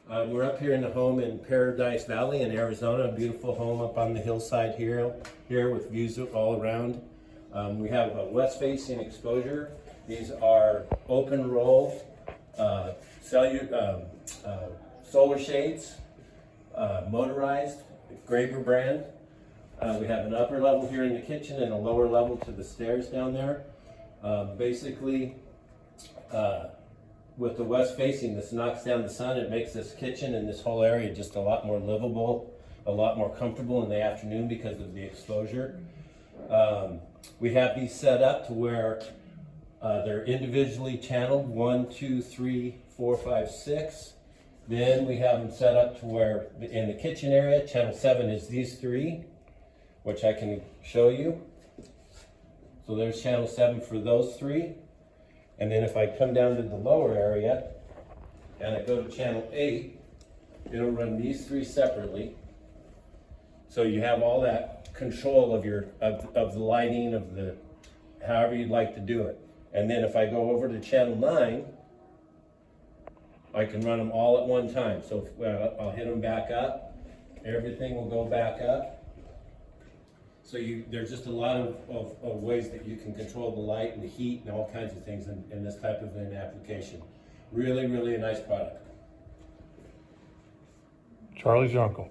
We're up here in the home in Paradise Valley in Arizona, a beautiful home up on the hillside here with views all around. We have a west-facing exposure. These are open roll solar shades, Motorized, Graber brand. We have an upper level here in the kitchen and a lower level to the stairs down there. Basically, with the west facing, this knocks down the sun. It makes this kitchen and this whole area just a lot more livable, a lot more comfortable in the afternoon because of the exposure. We have these set up to where they're individually channeled, 1, 2, 3, 4, 5, 6. Then we have them set up to where in the kitchen area, channel 7 is these 3, which I can show you. So there's channel 7 for those 3. And then if I come down to the lower area and I go to channel 8, it'll run these 3 separately. So you have all that control of your of the lighting, of the however you'd like to do it. And then if I go over to channel 9, I can run them all at one time. So I'll hit them back up. Everything will go back up. So there's just a lot of ways that you can control the light and the heat and all kinds of things in this type of an application. Really, really a nice product. Charlie's your uncle.